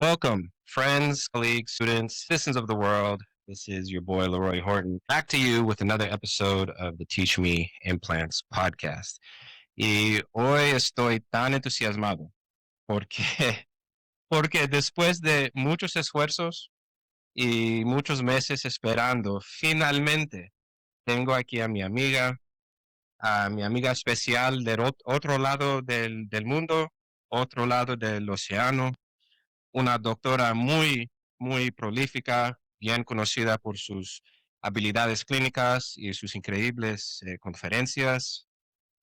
Welcome, friends, colleagues, students, citizens of the world. This is your boy, Leroy Horton, back to you with another episode of the Teach Me Implants podcast. Y hoy estoy tan entusiasmado porque, porque después de muchos esfuerzos y muchos meses esperando, finalmente tengo aquí a mi amiga especial del otro lado del mundo, otro lado del océano, una doctora muy prolífica, bien conocida por sus habilidades clínicas y sus increíbles conferencias.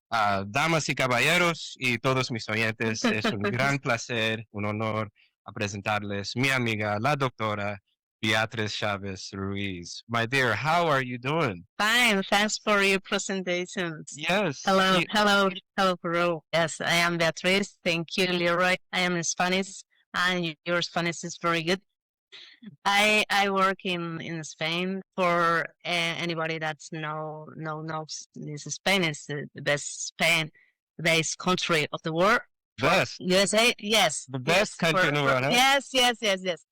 Damas y caballeros y todos mis oyentes, es un gran placer, un honor a presentarles mi amiga, la doctora Beatriz Chavez Ruiz. My dear, how are you doing? Fine, thanks for your presentations. Yes. Hello, Peru. Yes, I am Beatriz. Thank you, Leroy. I am in Spanish, and your Spanish is very good. I work in Spain. For anybody that's knows this Spain is the best Basque country of the world. Best. USA, yes. The best country in the world, huh? Yes.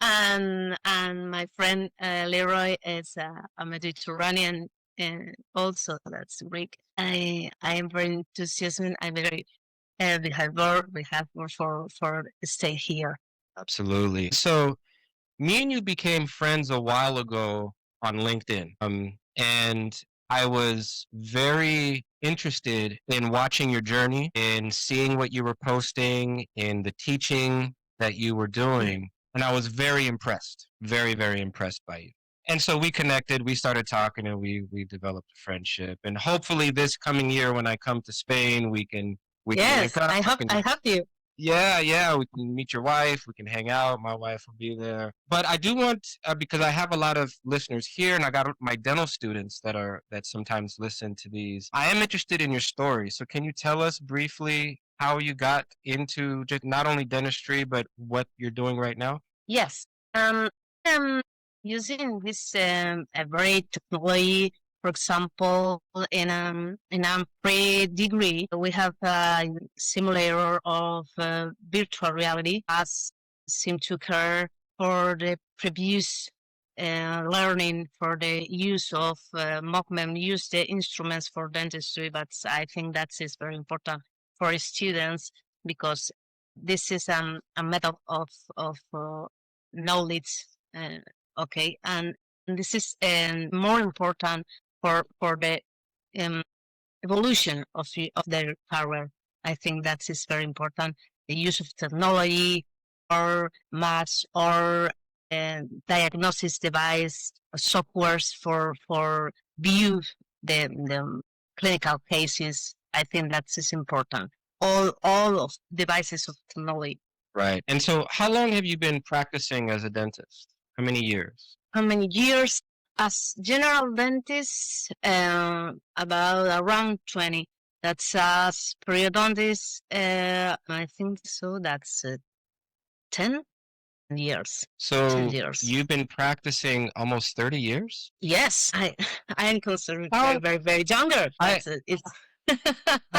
And my friend Leroy is a Mediterranean, also that's Greek. I am very enthusiastic. I'm very we have work for stay here. Absolutely. So me and you became friends a while ago on LinkedIn. And I was very interested in watching your journey, in seeing what you were posting, in the teaching that you were doing. And I was very impressed, very impressed by you. And so we connected, we started talking, and we developed a friendship. And hopefully this coming year when I come to Spain, we can Yes, link up. I hope you. Yeah, we can meet your wife, we can hang out, my wife will be there. But I do want, because I have a lot of listeners here and I got my dental students that sometimes listen to these. I am interested in your story. So can you tell us briefly how you got into just not only dentistry, but what you're doing right now? Yes. I'm using this a very technology. For example, in a pre-degree, we have a simulator of virtual reality as seem to occur for the previous learning for the use of movement, use the instruments for dentistry. But I think that is very important for students because this is a method of knowledge. Okay, and this is more important for the evolution of their career. I think that is very important. The use of technology or maths or diagnosis device softwares for view the clinical cases. I think that is important. All of devices of technology. Right. And so how long have you been practicing as a dentist? How many years? How many years? As general dentist, about around 20. That's as periodontist, I think so. That's 10 years. So 10 years. you've been practicing almost 30 years? Yes, I am considered very younger. I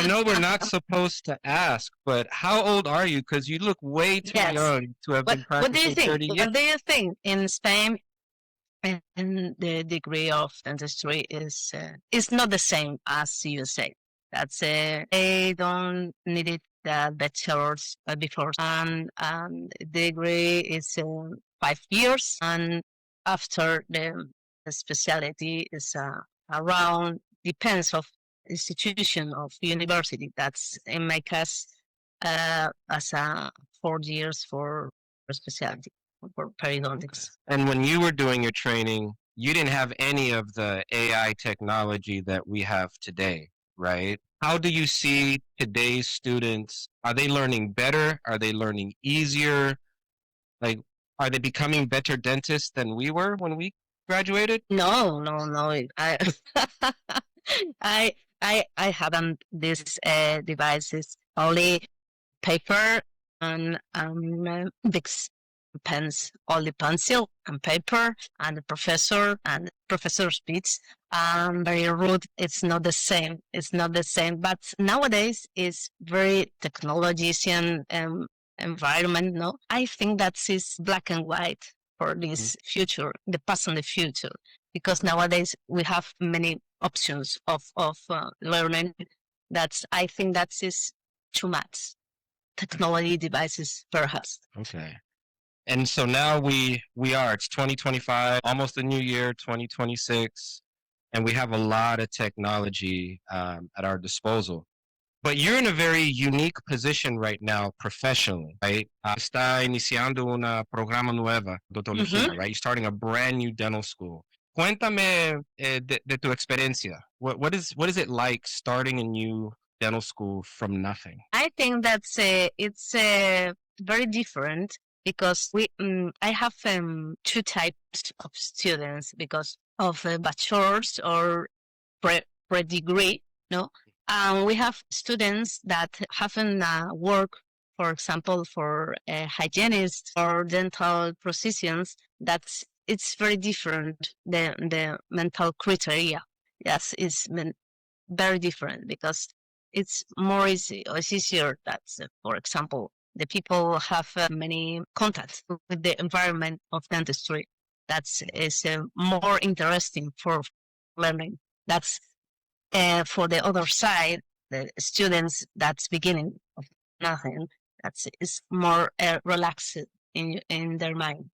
know we're not supposed to ask, but how old are you? Because you look way too young to have been practicing 30 years. What do you think? In Spain, and the degree of dentistry is not the same as you say. That's they don't need it bachelor's before, and the degree is 5 years, and after the specialty is around, depends of institution of university. That's in my case as 4 years for specialty for periodontics. And when you were doing your training, you didn't have any of the AI technology that we have today, right? How do you see today's students? Are they learning better? Are they learning easier? Like, are they becoming better dentists than we were when we graduated? No. I haven't these devices. Only paper and books. Pens, only pencil and paper, and the professor and professor speaks. Very rude. It's not the same. But nowadays it's very technologies and environment. No, I think that is black and white for this future, the past and the future, because nowadays we have many options of learning. I think that is too much technology devices, perhaps. Okay. And so now it's 2025, almost a new year, 2026, and we have a lot of technology at our disposal. But you're in a very unique position right now professionally, right? Está iniciando una programa nueva de odontología, right? You're starting a brand new dental school. Cuéntame de tu experiencia. What is it like starting a new dental school from nothing? I think that's it's very different because I have two types of students because of bachelor's or pre-degree, no? We have students that haven't worked, for example, for hygienists or dental prosthesians. It's very different. The mental criteria, yes, is very different because it's more easy or it's easier that, for example, the people have many contacts with the environment of dentistry. That is more interesting for learning. That's for the other side, the students that's beginning of nothing, is more relaxed in their mind.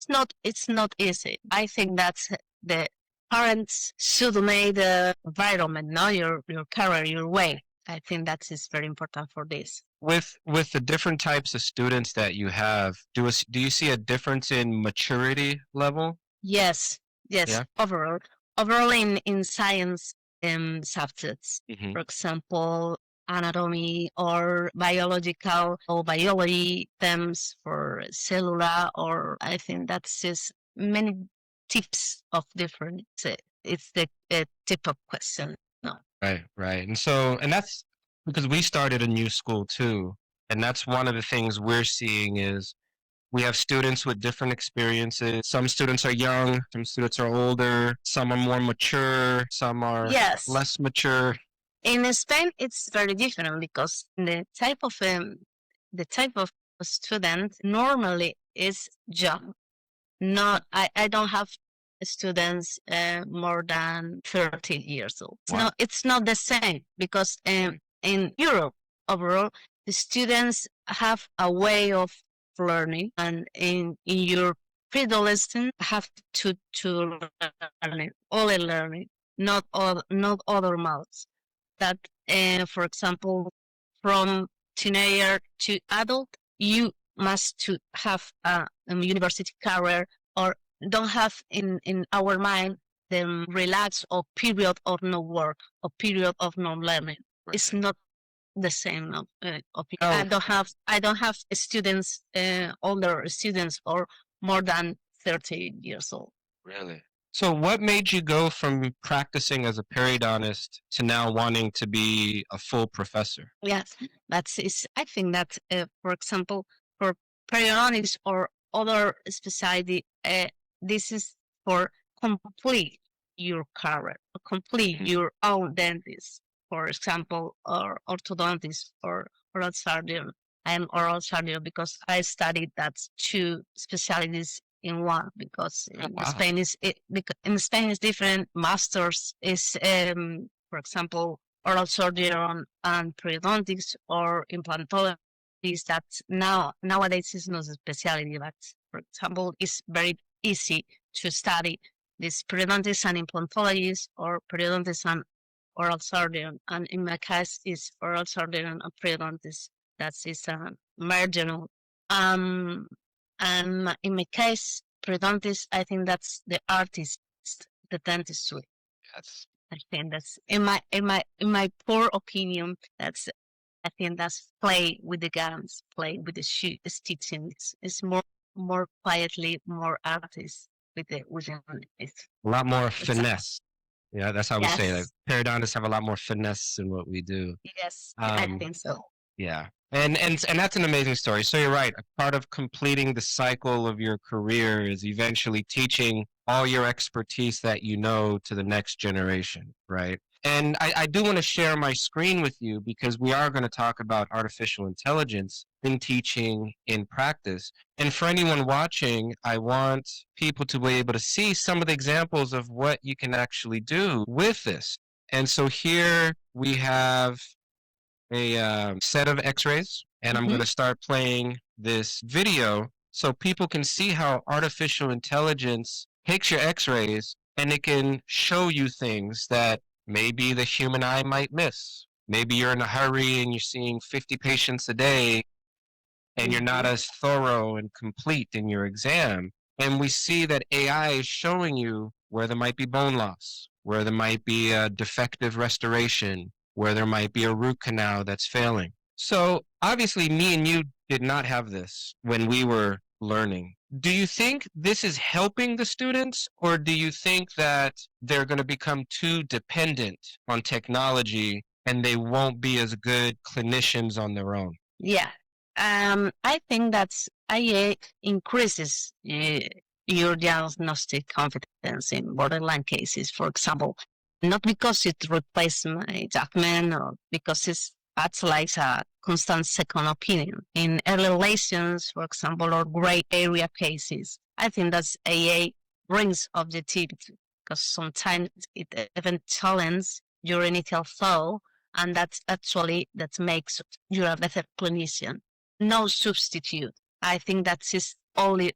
It's not easy. I think that's the parents should make the environment, no, your career, your way. I think that is very important for this. With the different types of students that you have, do you see a difference in maturity level? Yes. Yeah? Overall in science subjects, for example, anatomy or biological or biology themes for cellular, or I think that's just many types of different. It's the type of question. No. Right. And that's because we started a new school too. And that's one of the things we're seeing is we have students with different experiences. Some students are young, some students are older, some are more mature, some are less mature. In Spain, it's very different because the type of student normally is young. I don't have students more than 30 years old. Wow. No, it's not the same because in Europe overall, the students have a way of learning, and in your pre-adolescent have to learn only learning, not other modes. That for example, from teenager to adult, you must to have a university career, or don't have in our mind the relax or period of no work or period of no learning. Right. It's not the same opinion. I don't have students, older students or more than 30 years old. Really? So what made you go from practicing as a periodontist to now wanting to be a full professor? Yes, I think that, for example, for periodontics or other specialty, this is for complete your career, complete your own dentist. For example, or orthodontist or oral surgeon. I am oral surgeon because I studied that two specialties in one, because Spain is different. Masters is, for example, oral surgeon and periodontics or implantology. That nowadays is not a specialty, but for example, it's very easy to study this periodontics and implantologists or periodontics and oral surgeon, and in my case is oral surgeon and periodontist. That is marginal. And in my case, periodontist, I think that's the artist, the dentistry. Yes. I think that's in my poor opinion. I think that's play with the gums, play with the stitching. It's more quietly, more artist with the a lot more finesse. Yeah, that's how we say that. Periodontists have a lot more finesse in what we do. Yes, I think so. Yeah. And that's an amazing story. So you're right. A part of completing the cycle of your career is eventually teaching all your expertise that you know to the next generation, right? And I do want to share my screen with you because we are going to talk about artificial intelligence. in teaching, in practice. And for anyone watching, I want people to be able to see some of the examples of what you can actually do with this. And so here we have a set of x-rays, and I'm going to start playing this video so people can see how artificial intelligence takes your x-rays and it can show you things that maybe the human eye might miss. Maybe you're in a hurry and you're seeing 50 patients a day and you're not as thorough and complete in your exam. And we see that AI is showing you where there might be bone loss, where there might be a defective restoration, where there might be a root canal that's failing. So obviously me and you did not have this when we were learning. Do you think this is helping the students, or do you think that they're going to become too dependent on technology and they won't be as good clinicians on their own? Yeah. I think that IA increases your diagnostic confidence in borderline cases, for example, not because it replaces my judgment or because it acts like a constant second opinion. In early lesions, for example, or gray area cases, I think that AA brings objectivity because sometimes it even challenges your initial thought, and that makes you a better clinician. No substitute. I think that is only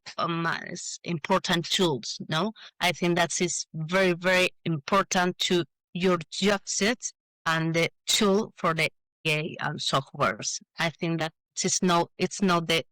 important tools. No, I think that is very, very important to your job set and the tool for the AI and softwares. I think that it's not the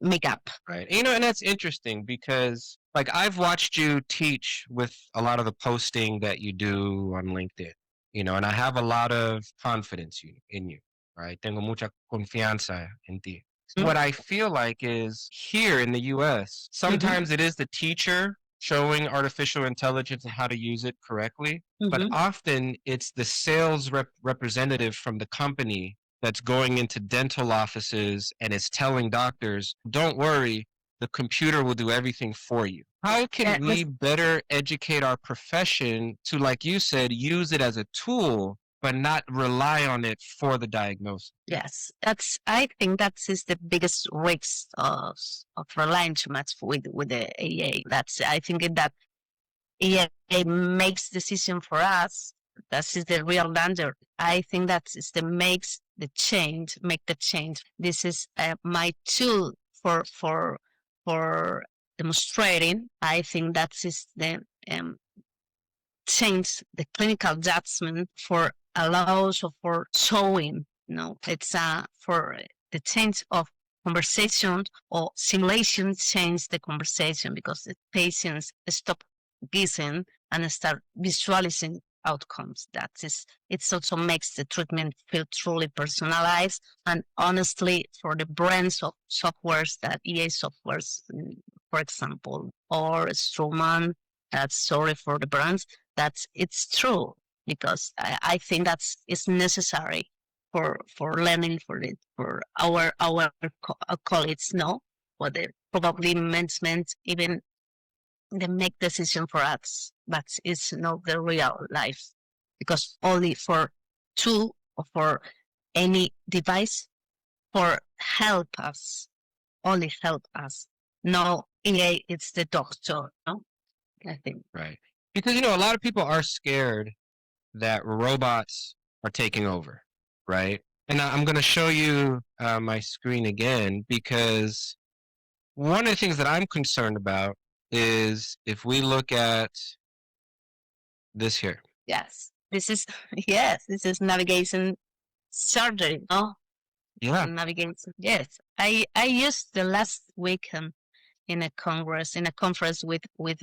makeup. Right. And that's interesting because like I've watched you teach with a lot of the posting that you do on LinkedIn, and I have a lot of confidence in you, right? Tengo mucha confianza en ti. What I feel like is here in the US, sometimes it is the teacher showing artificial intelligence and how to use it correctly, but often it's the sales representative from the company that's going into dental offices and is telling doctors, don't worry, the computer will do everything for you. How can we better educate our profession to, like you said, use it as a tool, but not rely on it for the diagnosis? Yes, I think that is the biggest risk of relying too much with the AA. I think that AA makes decision for us. That is the real danger. I think that is make the change. This is my tool for demonstrating. I think that is the change the clinical judgment for allows or for showing. It's for the change of conversation or simulation change the conversation because the patients stop guessing and start visualizing outcomes. It also makes the treatment feel truly personalized. And honestly, for the brands of softwares that EA softwares, for example, or Stroman, sorry for the brands, it's true because I think it's necessary for learning for our colleagues, for the probably management, even they make decision for us, but it's not the real life because only for tool or for any device for help us, only help us. No, EA, it's the doctor, no? I think. Right. Because, a lot of people are scared that robots are taking over, right? And I'm going to show you my screen again because one of the things that I'm concerned about is if we look at this here. Yes, this is navigation surgery, no? Yeah. Navigation. Yes, I used the last week in a conference with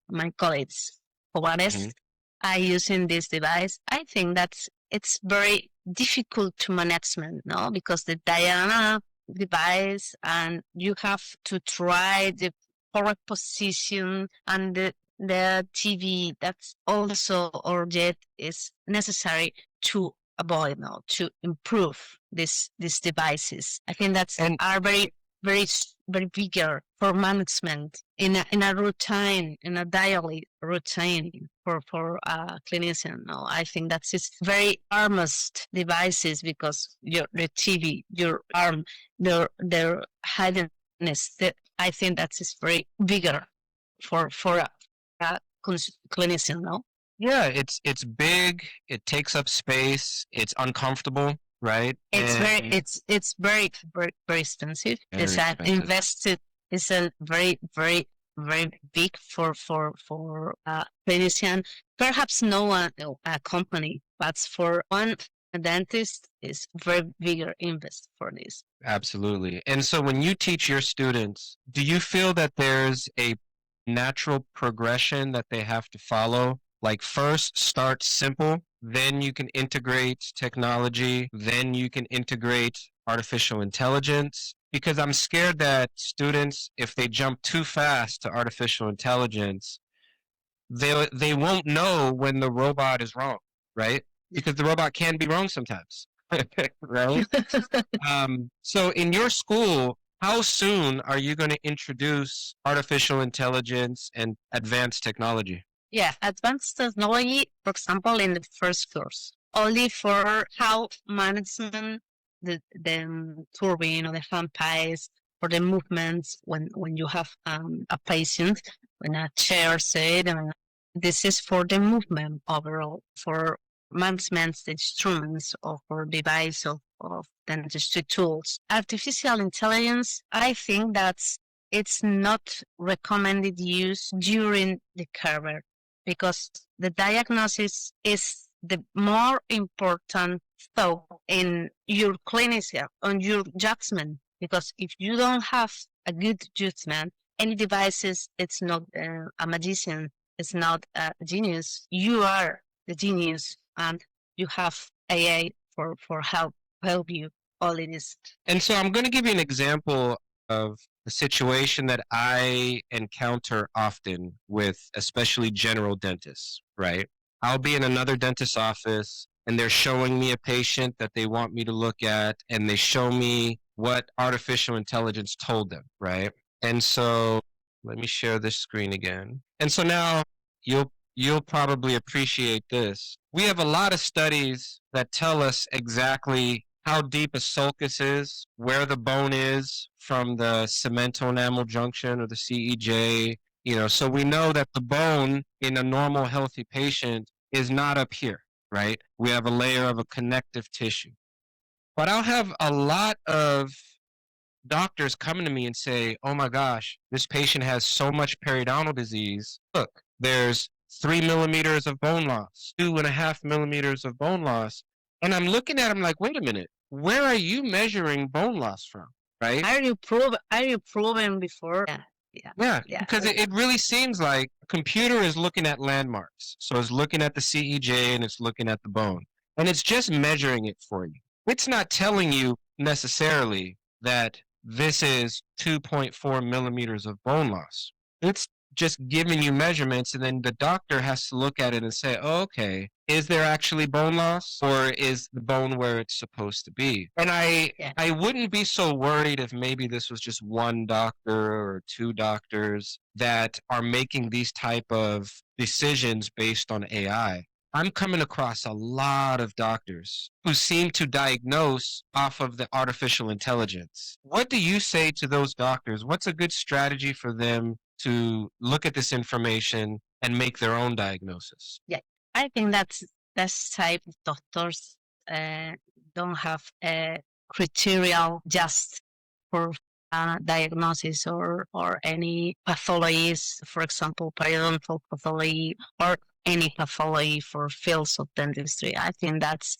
my colleagues. Juarez, I using this device. I think that it's very difficult to management, no, because the Diana device and you have to try the correct position and the TV. That's also or yet is necessary to avoid, to improve these devices. I think that's are very very very bigger for management in a routine, in a daily routine. for a clinician. No, I think that's it's very armless devices because the TV, your arm, their hardness. I think that is very bigger for a clinician. No. Yeah, it's big. It takes up space. It's uncomfortable, right? It's And it's very expensive. very It's an expensive. invested. It's a very big for a clinician. Perhaps no one a company, but for one dentist is very bigger invest for this. Absolutely. And so when you teach your students, do you feel that there's a natural progression that they have to follow? Like first start simple, then you can integrate technology, then you can integrate artificial intelligence. Because I'm scared that students, if they jump too fast to artificial intelligence, they won't know when the robot is wrong, right? Because the robot can be wrong sometimes, right? So in your school, how soon are you going to introduce artificial intelligence and advanced technology? Yeah, advanced technology, for example, in the first course, only for how management the turbine or the hand pies for the movements when you have a patient when a chair said this is for the movement overall for management instruments or for device of dentistry tools. Artificial intelligence, I think that's it's not recommended use during the career because the diagnosis is the more important thought in your clinician, on your judgment. Because if you don't have a good judgment, any devices, it's not a magician, it's not a genius. You are the genius, and you have AA for help you. All it is. And so I'm going to give you an example of a situation that I encounter often with especially general dentists, right? I'll be in another dentist's office and they're showing me a patient that they want me to look at and they show me what artificial intelligence told them, right? And so let me share this screen again. And so now you'll probably appreciate this. We have a lot of studies that tell us exactly how deep a sulcus is, where the bone is from the cemento enamel junction or the CEJ. So we know that the bone in a normal healthy patient is not up here, right? We have a layer of a connective tissue. But I'll have a lot of doctors coming to me and say, oh my gosh, this patient has so much periodontal disease. Look, there's 3 millimeters of bone loss, 2.5 millimeters of bone loss. And I'm looking at him like, wait a minute, where are you measuring bone loss from, right? Are you proven before? Yeah, because it really seems like a computer is looking at landmarks. So it's looking at the CEJ and it's looking at the bone. And it's just measuring it for you. It's not telling you necessarily that this is 2.4 millimeters of bone loss. It's just giving you measurements, and then the doctor has to look at it and say, oh, okay, is there actually bone loss or is the bone where it's supposed to be? And I wouldn't be so worried if maybe this was just one doctor or two doctors that are making these type of decisions based on AI. I'm coming across a lot of doctors who seem to diagnose off of the artificial intelligence. What do you say to those doctors? What's a good strategy for them to look at this information and make their own diagnosis? Yeah, I think that's type of doctors don't have a criteria just for diagnosis or any pathologies, for example, periodontal pathology or any pathology for fields of dentistry. I think that's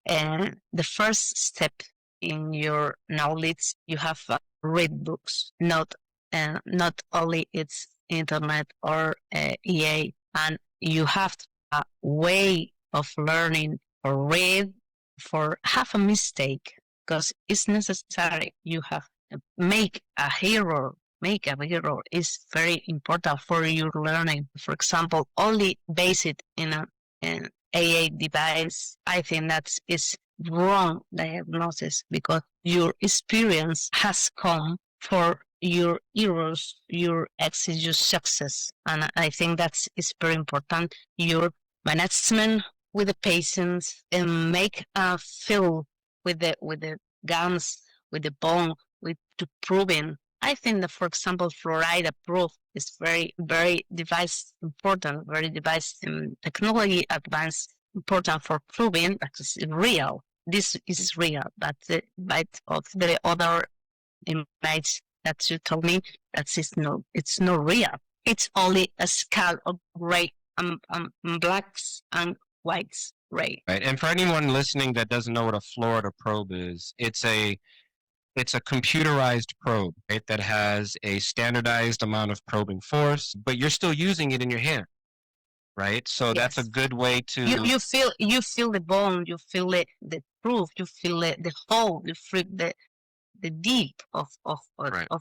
the first step in your knowledge. You have read books, not only it's internet or EA, and you have a way of learning or read for have a mistake because it's necessary. You have make a error. Make a error is very important for your learning. For example, only base it in an AA device. I think that is wrong diagnosis because your experience has come for your errors, your exits, your success. And I think that's is very important. Your management with the patients and make a feel with the gums, with the bone, with to proving. I think that, for example, fluoride approved is very device important, very device technology advanced important for proving that it's real. This is real, but the bite of the other image that you told me that is no, it's not real. It's only a scale of gray, blacks and whites, gray. Right. And for anyone listening that doesn't know what a Florida probe is, it's a computerized probe, right, that has a standardized amount of probing force, but you're still using it in your hand, right? So that's a Yes. good way to You feel the bone, you feel the proof, you feel the hole, you feel the deep right. of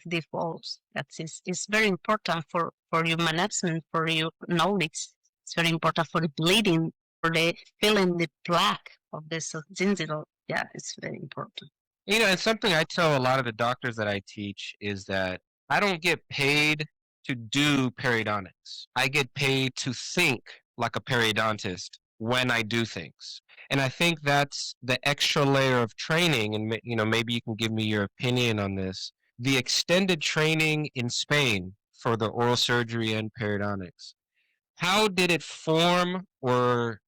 the balls. That is very important for your management, for your knowledge. It's very important for the bleeding, for the feeling the plaque of the gingival. Yeah, it's very important. You know, and something I tell a lot of the doctors that I teach is that I don't get paid to do periodontics. I get paid to think like a periodontist when I do things. And I think that's the extra layer of training. And, you know, maybe you can give me your opinion on this. The extended training in Spain for the oral surgery and periodontics. How did it form or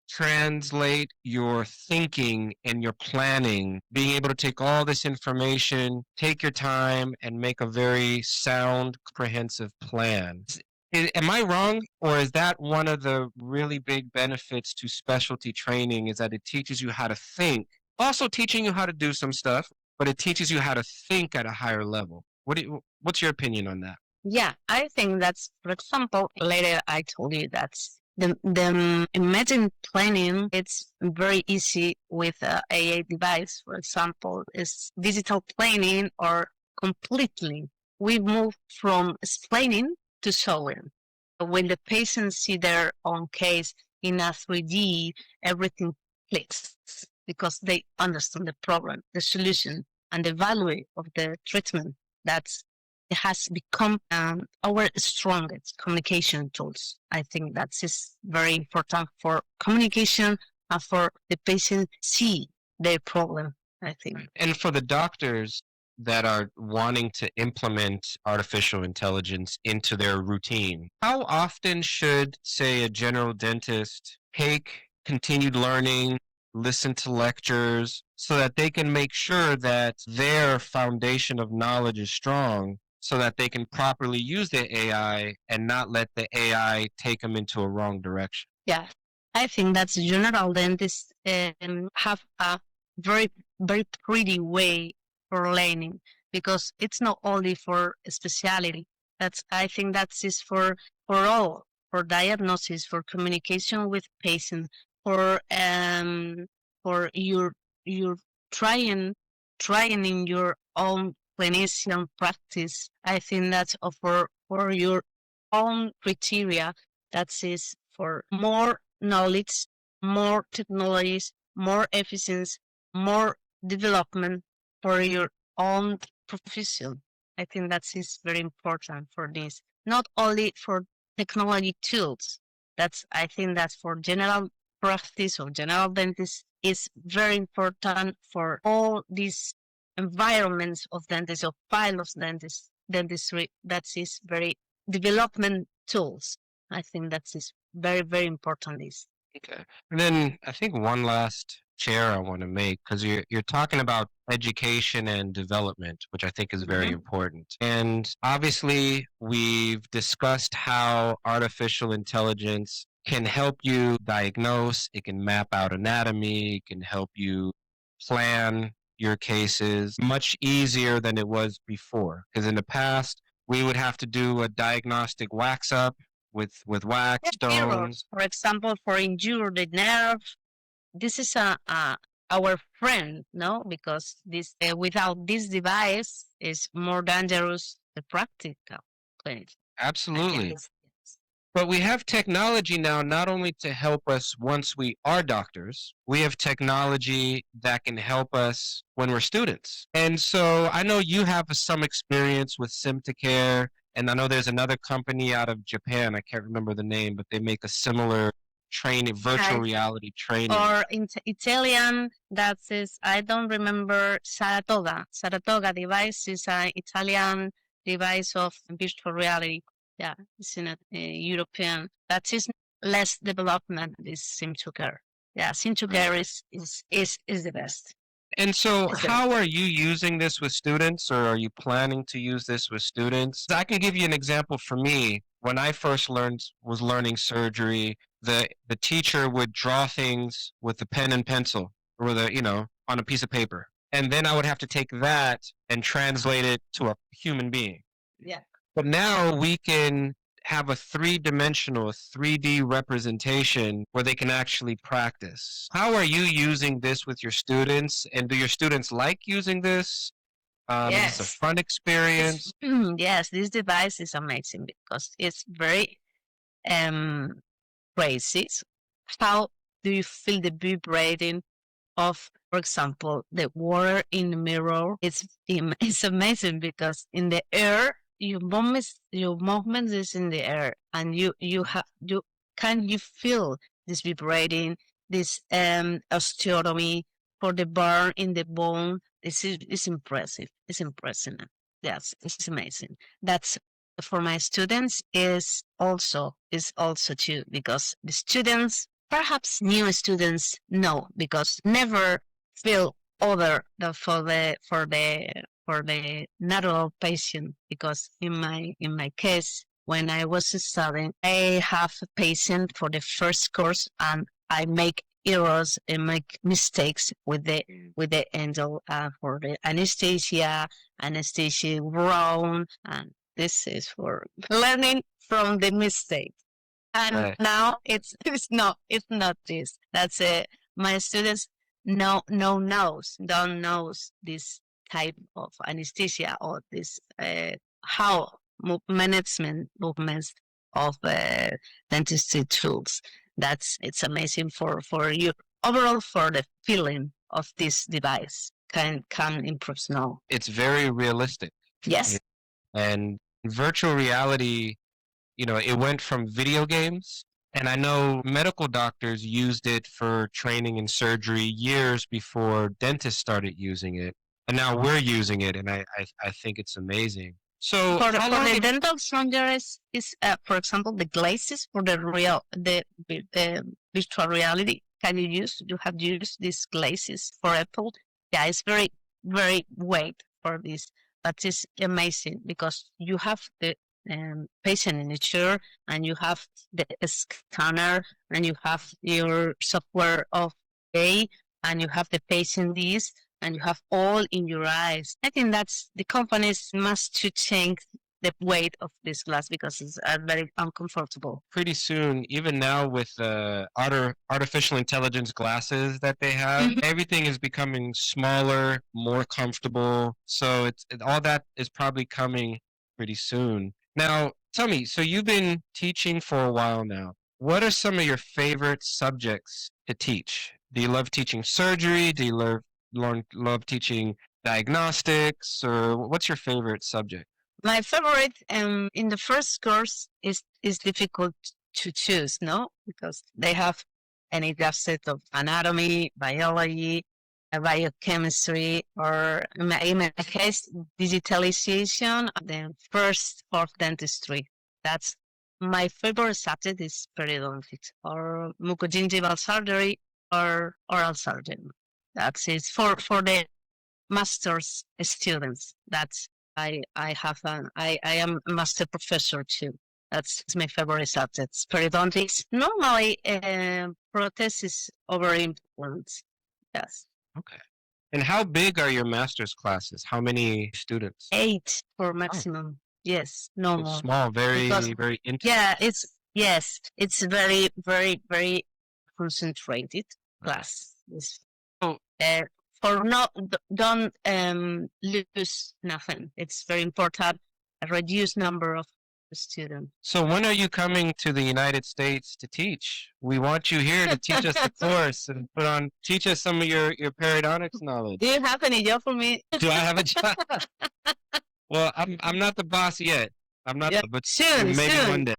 translate your thinking and your planning, being able to take all this information, take your time, and make a very sound, comprehensive plan? Am I wrong, or is that one of the really big benefits to specialty training is that it teaches you how to think, also teaching you how to do some stuff, but it teaches you how to think at a higher level? What's your opinion on that? Yeah, I think that's, for example, later I told you that the imagine planning, it's very easy with a AA device. For example, is digital planning or completely. We move from explaining to showing. When the patients see their own case in a 3D, everything clicks because they understand the problem, the solution, and the value of the treatment. That's it has become our strongest communication tools. I think that is very important for communication and for the patient see their problem. I think. And for the doctors that are wanting to implement artificial intelligence into their routine, how often should, say, a general dentist take continued learning, listen to lectures, so that they can make sure that their foundation of knowledge is strong so that they can properly use the AI and not let the AI take them into a wrong direction? Yeah, I think that's general dentists have a very pretty way for learning because it's not only for specialty. That's I think that's is for all for diagnosis, for communication with patient, for your trying trying in your own clinician practice. I think that's for your own criteria. That is for more knowledge, more technologies, more efficiency, more development for your own profession. I think that is very important for this. Not only for technology tools. That's I think that's for general practice or general dentist is very important for all these environments of dentistry, of pilots dentistry. That is very development tools. I think that is very important. This. Okay. And then I think one last share I want to make because you're talking about education and development, which I think is very important. And obviously, we've discussed how artificial intelligence can help you diagnose, it can map out anatomy, it can help you plan your cases much easier than it was before. Because in the past, we would have to do a diagnostic wax up with wax stones. For example, for injure the nerve, this is our friend, no? Because this without this device is more dangerous the practical clinic. Absolutely. But we have technology now not only to help us once we are doctors, we have technology that can help us when we're students. And so I know you have some experience with Simticare, and I know there's another company out of Japan, I can't remember the name, but they make a similar training, virtual reality training. Or in Italian, that is, I don't remember, Saratoga. Saratoga device is an Italian device of virtual reality. Yeah, it's in a European. That is less development. This Simtucare. Yeah, Simtucare is the best. And so, how are you using this with students, or are you planning to use this with students? I can give you an example for me. When I first was learning surgery, the teacher would draw things with a pen and pencil, or with on a piece of paper, and then I would have to take that and translate it to a human being. Yeah. But now we can have a three-dimensional, 3D representation where they can actually practice. How are you using this with your students? And do your students like using this? Yes. It's a fun experience. Yes, this device is amazing because it's very crazy. How do you feel the vibrating of, for example, the water in the mirror? It's amazing because in the air, your movement is in the air, and you feel this vibrating, this osteotomy for the burn in the bone. It's impressive. It's impressive. Yes, it's amazing. That's for my students is also too, because the students, perhaps new students, know, because never feel other than for the natural patient. Because in my case, when I was studying, I have a patient for the first course, and I make errors and make mistakes with the angel for the anesthesia wrong, and this is for learning from the mistake. And now it's not this. That's it. My students don't knows this type of anesthesia, or this how movements of dentistry tools. It's amazing for you overall, for the feeling of this device can improve now. It's very realistic. Yes. And virtual reality, it went from video games, and I know medical doctors used it for training in surgery years before dentists started using it. And now we're using it, and I think it's amazing. So for the dental surgeries is, for example, the glazes for the virtual reality. You have used these glazes for Apple? Yeah, it's very, very weight for this, but it's amazing because you have the patient in the chair, and you have the scanner, and you have your software of A, and you have the patient this, and you have all in your eyes. I think that's the companies must to change the weight of this glass because it's very uncomfortable. Pretty soon, even now with artificial intelligence glasses that they have, everything is becoming smaller, more comfortable. So all that is probably coming pretty soon. Now, tell me, so you've been teaching for a while now. What are some of your favorite subjects to teach? Do you love teaching surgery? Do you love teaching diagnostics, or what's your favorite subject? My favorite in the first course is difficult to choose, no? Because they have any set of anatomy, biology, biochemistry, or in my case, digitalization, the first of dentistry. That's my favorite subject is periodontics, or mucogingival surgery, or oral surgery. That's it for the master's students. That's I am a master professor too. That's my favorite subjects. Periodontics, normally prosthesis over implants. Yes. Okay. And how big are your master's classes? How many students? 8 for maximum. Yes, no more. Small, very intimate. Yeah, it's very, very, very concentrated class. Oh. Don't lose nothing. It's very important. A reduced number of student. So when are you coming to the United States to teach? We want you here to teach us the course and teach us some of your periodontics knowledge. Do you have any job for me? Do I have a job? Well, I'm not the boss yet. I'm not, but soon, maybe soon. one day.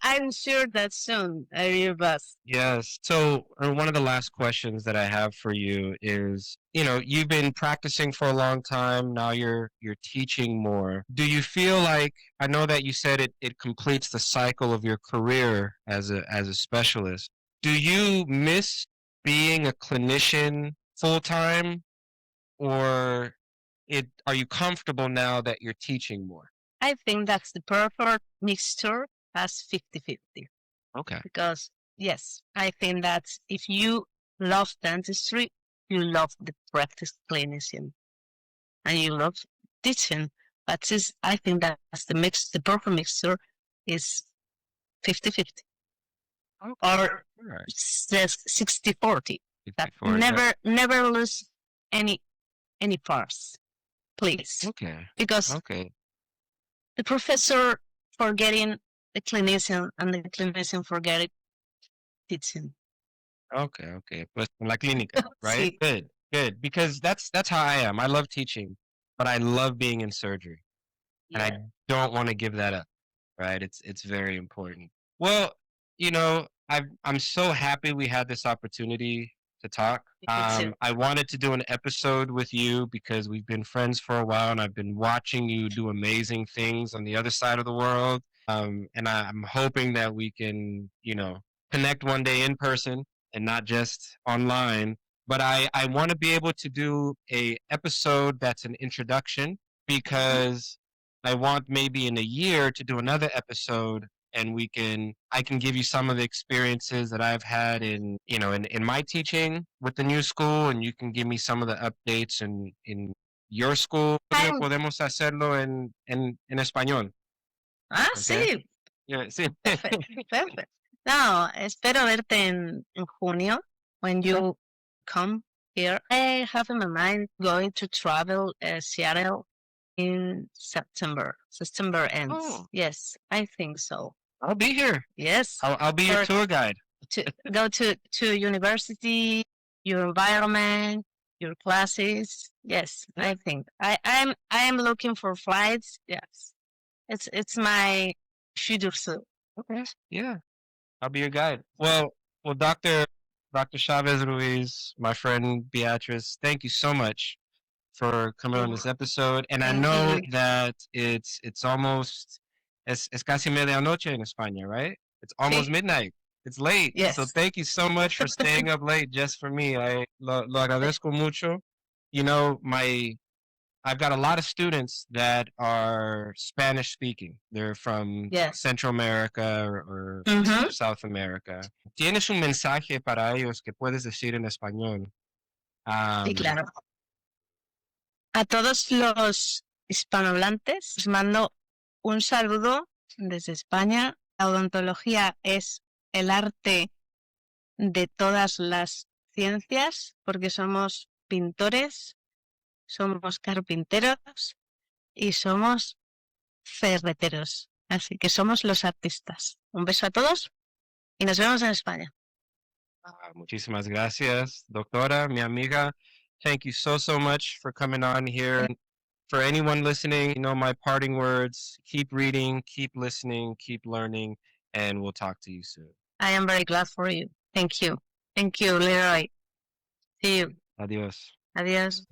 I'm sure that soon I'll be your boss. Yes. So one of the last questions that I have for you is, you've been practicing for a long time. Now you're teaching more. Do you feel like, I know that you said it completes the cycle of your career as a specialist. Do you miss being a clinician full time, or are you comfortable now that you're teaching more? I think that's the perfect mixture as 50-50. Okay. Because, yes, I think that if you love dentistry, you love the practice clinician and you love teaching. But I think that's the perfect mixture is 50-50. Okay. Or 60-40. That never lose any parts, please. Okay. Because the professor forgetting the clinician and the clinician forgetting teaching. Okay. Pues en la clínica, right? Sí. Good. Because that's how I am. I love teaching, but I love being in surgery. And I don't want to give that up, right? It's very important. Well, I'm so happy we had this opportunity to talk. I wanted to do an episode with you because we've been friends for a while and I've been watching you do amazing things on the other side of the world. And I'm hoping that we can, connect one day in person and not just online. But I want to be able to do a episode that's an introduction, because I want maybe in a year to do another episode, and I can give you some of the experiences that I've had in my teaching with the new school, and you can give me some of the updates in your school. Podemos hacerlo en español. Sí. Yeah, sí. Perfect. No, espero verte en junio when you come here. I have in my mind going to travel Seattle in September. September ends. Oh. Yes, I think so. I'll be here. Yes. I'll be your tour guide. To go to university, your environment, your classes. Yes, yeah. I think I am looking for flights. Yes, it's my future soon. Okay. Yeah, I'll be your guide. Well, Dr. Chavez Ruiz, my friend Beatriz, thank you so much for coming on this episode. And I know that it's almost es casi medianoche in España, right? It's almost midnight. It's late. Yes. So thank you so much for staying up late just for me. I lo agradezco mucho. I've got a lot of students that are Spanish speaking. They're from Central America or South America. ¿Tienes un mensaje para ellos que puedes decir en español? Sí, claro. A todos los hispanohablantes les mando un saludo desde España. La odontología es el arte de todas las ciencias porque somos pintores, somos carpinteros y somos ferreteros. Así que somos los artistas. Un beso a todos y nos vemos en España. Muchísimas gracias, doctora, mi amiga. Thank you so much for coming on here. And for anyone listening, my parting words, keep reading, keep listening, keep learning, and we'll talk to you soon. I am very glad for you. Thank you. Thank you, Leroy. See you. Adios. Adios.